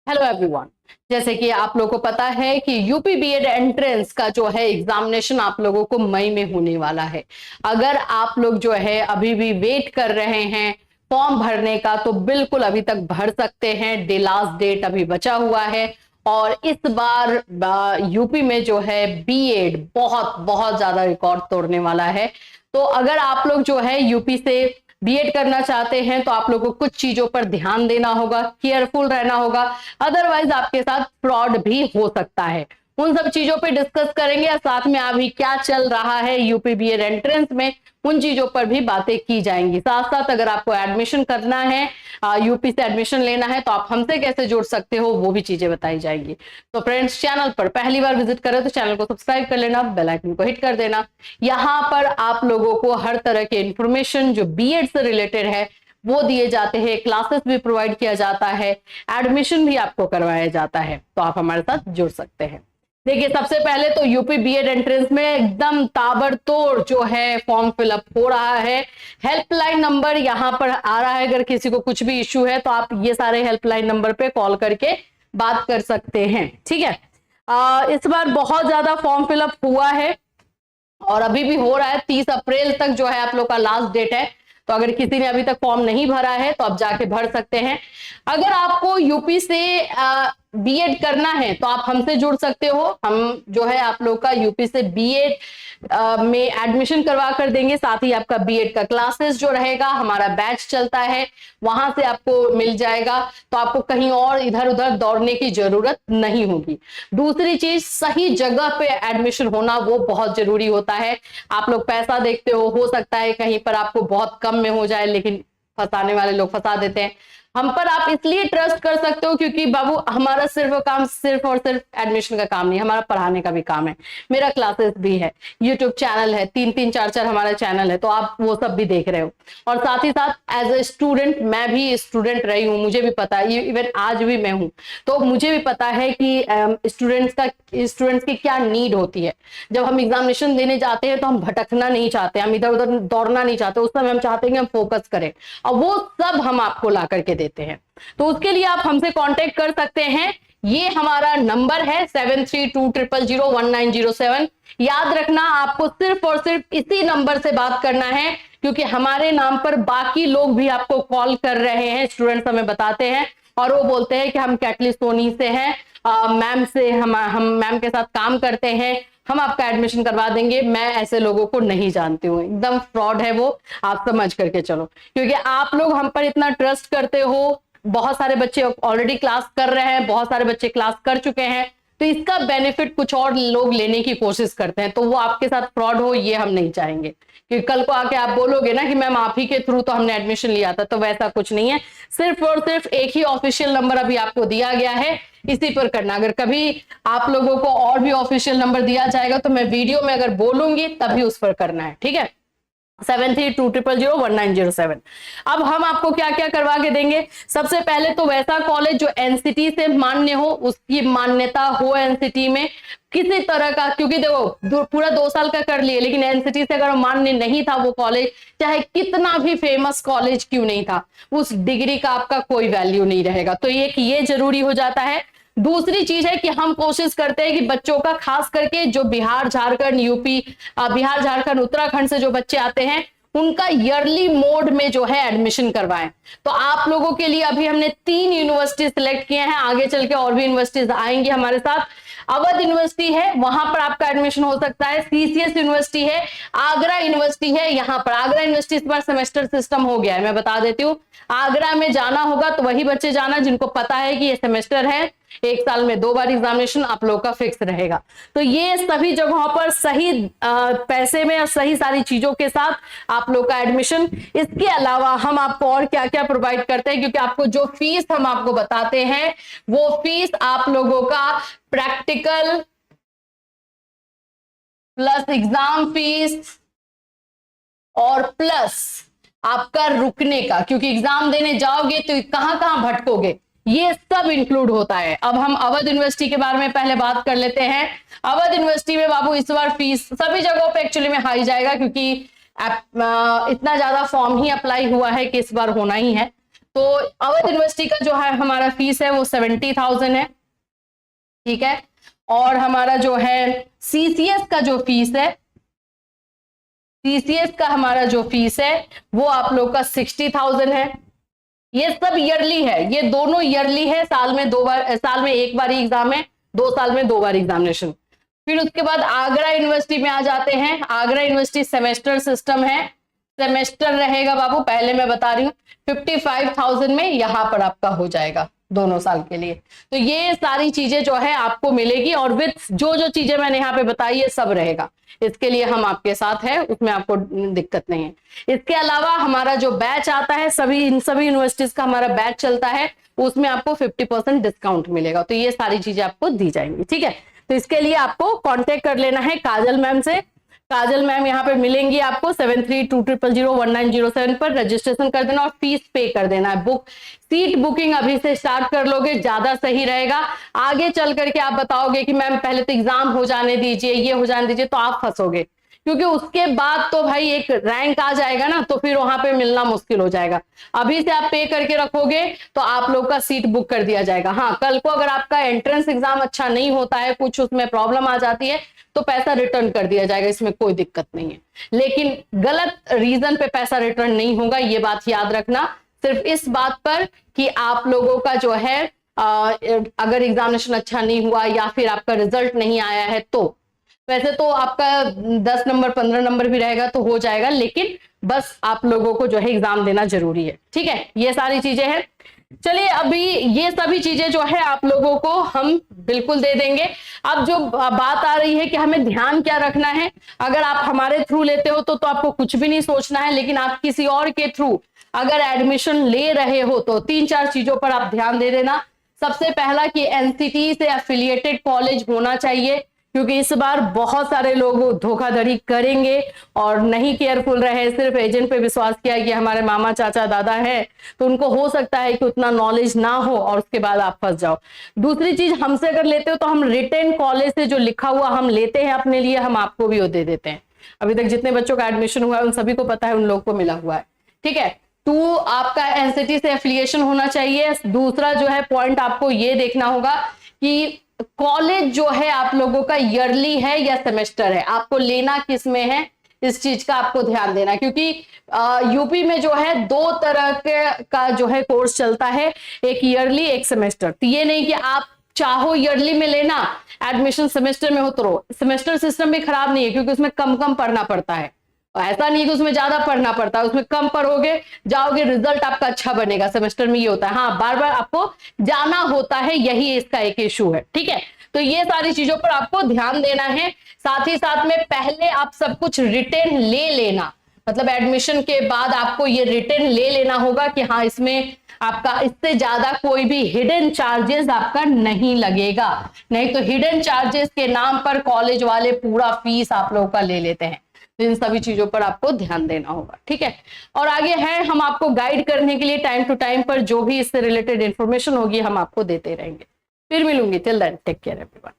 Hello everyone. जैसे कि आप लोगों को पता है कि यूपी बीएड एंट्रेंस का जो है एग्जामिनेशन आप लोगों को मई में होने वाला है। अगर आप लोग जो है अभी भी वेट कर रहे हैं फॉर्म भरने का, तो बिल्कुल अभी तक भर सकते हैं। लास्ट डेट अभी बचा हुआ है। और इस बार यूपी में जो है बीएड बहुत बहुत ज्यादा रिकॉर्ड तोड़ने वाला है। तो अगर आप लोग जो है यूपी से बीएड करना चाहते हैं तो आप लोगों को कुछ चीजों पर ध्यान देना होगा, केयरफुल रहना होगा, अदरवाइज आपके साथ फ्रॉड भी हो सकता है। उन सब चीजों पे डिस्कस करेंगे और साथ में अभी क्या चल रहा है यूपी बीएड एंट्रेंस में, उन चीजों पर भी बातें की जाएंगी। साथ साथ अगर आपको एडमिशन करना है, यूपी से एडमिशन लेना है, तो आप हमसे कैसे जुड़ सकते हो वो भी चीजें बताई जाएंगी। तो फ्रेंड्स, चैनल पर पहली बार विजिट करें तो चैनल को सब्सक्राइब कर लेना, बेल आइकन को हिट कर देना। यहाँ पर आप लोगों को हर तरह के इंफॉर्मेशन जो बीएड से रिलेटेड है वो दिए जाते हैं, क्लासेस भी प्रोवाइड किया जाता है, एडमिशन भी आपको करवाया जाता है। तो आप हमारे साथ जुड़ सकते हैं। देखिए, सबसे पहले तो यूपी बीएड एंट्रेंस में एकदम ताबड़तोड़ जो है फॉर्म फिलअप हो रहा है। हेल्पलाइन नंबर यहाँ पर आ रहा है। अगर किसी को कुछ भी इश्यू है तो आप ये सारे हेल्पलाइन नंबर पे कॉल करके बात कर सकते हैं। ठीक है। इस बार बहुत ज्यादा फॉर्म फिलअप हुआ है और अभी भी हो रहा है। 30 अप्रैल तक जो है आप लोग का लास्ट डेट है। तो अगर किसी ने अभी तक फॉर्म नहीं भरा है तो आप जाके भर सकते हैं। अगर आपको यूपी से बीएड करना है तो आप हमसे जुड़ सकते हो। हम जो है आप लोग का यूपी से बीएड में एडमिशन करवा कर देंगे। साथ ही आपका बीएड का क्लासेस जो रहेगा, हमारा बैच चलता है, वहां से आपको मिल जाएगा। तो आपको कहीं और इधर उधर दौड़ने की जरूरत नहीं होगी। दूसरी चीज, सही जगह पे एडमिशन होना वो बहुत जरूरी होता है। आप लोग पैसा देखते हो सकता है कहीं पर आपको बहुत कम में हो जाए, लेकिन फंसाने वाले लोग फंसा देते हैं। हम पर आप इसलिए ट्रस्ट कर सकते हो क्योंकि बाबू हमारा सिर्फ और सिर्फ एडमिशन का काम नहीं, हमारा पढ़ाने का भी काम है। मेरा क्लासेस भी है, यूट्यूब चैनल है, 3-3 4-4 हमारा चैनल है, तो आप वो सब भी देख रहे हो। और साथ ही साथ एज ए स्टूडेंट, मैं भी स्टूडेंट रही हूँ, मुझे भी पता है, इवन आज भी मैं हूँ, तो मुझे भी पता है कि स्टूडेंट्स की क्या नीड होती है। जब हम एग्जामिनेशन देने जाते हैं तो हम भटकना नहीं चाहते, हम इधर उधर दौड़ना नहीं चाहते। उस समय हम चाहते हैं कि हम फोकस करें, और वो सब हम आपको ला करके देते हैं। तो उसके लिए आप हमसे कांटेक्ट कर सकते हैं। ये हमारा नंबर है 7320019007। याद रखना, आपको सिर्फ और सिर्फ इसी नंबर से बात करना है, क्योंकि हमारे नाम पर बाकी लोग भी आपको कॉल कर रहे हैं। स्टूडेंट्स हमें बताते हैं और वो बोलते हैं कि हम कैटलिस्ट सोनी से हैं, मैम से हम मैम के साथ काम करते हैं, हम आपका एडमिशन करवा देंगे। मैं ऐसे लोगों को नहीं जानती हूँ, एकदम फ्रॉड है वो, आप समझ करके चलो। क्योंकि आप लोग हम पर इतना ट्रस्ट करते हो, बहुत सारे बच्चे ऑलरेडी क्लास कर रहे हैं, बहुत सारे बच्चे क्लास कर चुके हैं, तो इसका बेनिफिट कुछ और लोग लेने की कोशिश करते हैं, तो वो आपके साथ फ्रॉड हो ये हम नहीं चाहेंगे। क्योंकि कल को आके आप बोलोगे ना कि मैम आप ही के थ्रू तो हमने एडमिशन लिया था, तो वैसा कुछ नहीं है। सिर्फ और सिर्फ एक ही ऑफिशियल नंबर अभी आपको दिया गया है, इसी पर करना। अगर कभी आप लोगों को और भी ऑफिशियल नंबर दिया जाएगा तो मैं वीडियो में अगर बोलूंगी तभी उस पर करना है। ठीक है, 7320019007। अब हम आपको क्या क्या करवा के देंगे। सबसे पहले तो वैसा कॉलेज जो एनसीटी से मान्य हो, उसकी मान्यता हो एनसीटी में किसी तरह का। क्योंकि देखो, पूरा 2 साल का कर लिए, लेकिन एनसीटी से अगर मान्य नहीं था वो कॉलेज, चाहे कितना भी फेमस कॉलेज क्यों नहीं था, उस डिग्री का आपका कोई वैल्यू नहीं रहेगा। तो ये जरूरी हो जाता है। दूसरी चीज है कि हम कोशिश करते हैं कि बच्चों का, खास करके जो बिहार झारखंड यूपी, बिहार झारखंड उत्तराखंड से जो बच्चे आते हैं, उनका ईयरली मोड में जो है एडमिशन करवाएं। तो आप लोगों के लिए अभी हमने 3 यूनिवर्सिटी सिलेक्ट किए हैं, आगे चल के और भी यूनिवर्सिटीज आएंगी हमारे साथ। अवध यूनिवर्सिटी है, वहां पर आपका एडमिशन हो सकता है। सीसीएस यूनिवर्सिटी है, आगरा यूनिवर्सिटी है। यहाँ पर आगरा यूनिवर्सिटी इस बार सेमेस्टर सिस्टम हो गया है, मैं बता देती हूँ। आगरा में जाना होगा तो वही बच्चे जाना जिनको पता है कि ये सेमेस्टर है, 1 साल में 2 बार एग्जामिनेशन आप लोग का फिक्स रहेगा। तो ये सभी जगहों पर सही पैसे में और सही सारी चीजों के साथ आप लोग का एडमिशन। इसके अलावा हम आपको और क्या क्या प्रोवाइड करते हैं, क्योंकि आपको जो फीस हम आपको बताते हैं वो फीस आप लोगों का प्रैक्टिकल प्लस एग्जाम फीस और प्लस आपका रुकने का, क्योंकि एग्जाम देने जाओगे तो कहां कहां भटकोगे, ये सब इंक्लूड होता है। अब हम अवध यूनिवर्सिटी के बारे में पहले बात कर लेते हैं। अवध यूनिवर्सिटी में बाबू इस बार फीस सभी जगहों पे एक्चुअली में हाई जाएगा, क्योंकि इतना ज्यादा फॉर्म ही अप्लाई हुआ है कि इस बार होना ही है। तो अवध यूनिवर्सिटी का जो है हमारा फीस है वो 70,000 है, ठीक है। और हमारा जो है सीसीएस का जो फीस है, सीसीएस का हमारा जो फीस है वो आप लोग का 60,000 है। ये सब ईयरली है, ये दोनों ईयरली है, साल में एक बार ही एग्जाम है, 2 साल में 2 बार एग्जामिनेशन। फिर उसके बाद आगरा यूनिवर्सिटी में आ जाते हैं। आगरा यूनिवर्सिटी सेमेस्टर सिस्टम है, सेमेस्टर रहेगा बाबू, पहले मैं बता रही हूँ 55,000 में यहां पर आपका हो जाएगा दोनों साल के लिए। तो ये सारी चीजें जो है आपको मिलेगी, और विथ जो जो चीजें मैंने यहाँ पे बताई है सब रहेगा, इसके लिए हम आपके साथ हैं, उसमें आपको दिक्कत नहीं है। इसके अलावा हमारा जो बैच आता है, इन सभी यूनिवर्सिटीज का हमारा बैच चलता है, उसमें आपको 50% डिस्काउंट मिलेगा। तो ये सारी चीजें आपको दी जाएंगी, ठीक है। तो इसके लिए आपको कांटेक्ट कर लेना है काजल मैम से। काजल मैम यहाँ पे मिलेंगी आपको 7320001907 पर रजिस्ट्रेशन कर देना और फीस पे कर देना है। सीट बुकिंग अभी से स्टार्ट कर लोगे ज्यादा सही रहेगा। आगे चल करके आप बताओगे कि मैम पहले तो एग्जाम हो जाने दीजिए, ये हो जाने दीजिए, तो आप फंसोगे, क्योंकि उसके बाद तो भाई एक रैंक आ जाएगा ना, तो फिर वहां पे मिलना मुश्किल हो जाएगा। अभी से आप पे करके रखोगे तो आप लोग का सीट बुक कर दिया जाएगा। हाँ, कल को अगर आपका एंट्रेंस एग्जाम अच्छा नहीं होता है, कुछ उसमें प्रॉब्लम आ जाती है, तो पैसा रिटर्न कर दिया जाएगा, इसमें कोई दिक्कत नहीं है। लेकिन गलत रीजन पे पैसा रिटर्न नहीं होगा, ये बात याद रखना। सिर्फ इस बात पर कि आप लोगों का जो है अगर एग्जामिनेशन अच्छा नहीं हुआ या फिर आपका रिजल्ट नहीं आया है, तो वैसे तो आपका 10 नंबर 15 नंबर भी रहेगा तो हो जाएगा, लेकिन बस आप लोगों को जो है एग्जाम देना जरूरी है, ठीक है। ये सारी चीजें हैं। चलिए, अभी ये सभी चीजें जो है आप लोगों को हम बिल्कुल दे देंगे। अब जो बात आ रही है कि हमें ध्यान क्या रखना है, अगर आप हमारे थ्रू लेते हो तो आपको कुछ भी नहीं सोचना है, लेकिन आप किसी और के थ्रू अगर एडमिशन ले रहे हो तो 3-4 चीजों पर आप ध्यान दे देना। सबसे पहला कि एनसीटी से एफिलिएटेड कॉलेज होना चाहिए, क्योंकि इस बार बहुत सारे लोग धोखाधड़ी करेंगे और नहीं केयरफुल रहे, सिर्फ एजेंट पे विश्वास किया कि हमारे मामा चाचा दादा है, तो उनको हो सकता है कि उतना नॉलेज ना हो और उसके बाद आप फंस जाओ। दूसरी चीज, हमसे अगर लेते हो तो हम रिटेन कॉलेज से जो लिखा हुआ हम लेते हैं अपने लिए, हम आपको भी वो दे देते हैं। अभी तक जितने बच्चों का एडमिशन हुआ है उन सभी को पता है, उन लोगों को मिला हुआ है, ठीक है। तो आपका एनसीटी से एफिलिएशन होना चाहिए। दूसरा जो है पॉइंट आपको ये देखना होगा कि कॉलेज जो है आप लोगों का ईयरली है या सेमेस्टर है, आपको लेना किस में है, इस चीज का आपको ध्यान देना। क्योंकि यूपी में जो है 2 तरह का जो है कोर्स चलता है, एक ईयरली एक सेमेस्टर। तो ये नहीं कि आप चाहो ईयरली में लेना, एडमिशन सेमेस्टर में हो तो सेमेस्टर सिस्टम भी खराब नहीं है, क्योंकि उसमें कम कम पढ़ना पड़ता है। ऐसा नहीं है कि उसमें ज्यादा पढ़ना पड़ता है, उसमें कम पढ़ोगे जाओगे, रिजल्ट आपका अच्छा बनेगा। सेमेस्टर में ये होता है, हाँ बार बार आपको जाना होता है, यही इसका एक इशू है, ठीक है। तो ये सारी चीजों पर आपको ध्यान देना है। साथ ही साथ में पहले आप सब कुछ रिटेन ले लेना, मतलब एडमिशन के बाद आपको ये रिटेन ले लेना होगा कि हाँ इसमें आपका इससे ज्यादा कोई भी हिडन चार्जेस आपका नहीं लगेगा। नहीं तो हिडन चार्जेस के नाम पर कॉलेज वाले पूरा फीस आप लोगों का ले लेते हैं। तो इन सभी चीजों पर आपको ध्यान देना होगा, ठीक है। और आगे है, हम आपको गाइड करने के लिए टाइम टू टाइम पर जो भी इससे रिलेटेड इंफॉर्मेशन होगी हम आपको देते रहेंगे। फिर मिलूंगी, till then take care everyone.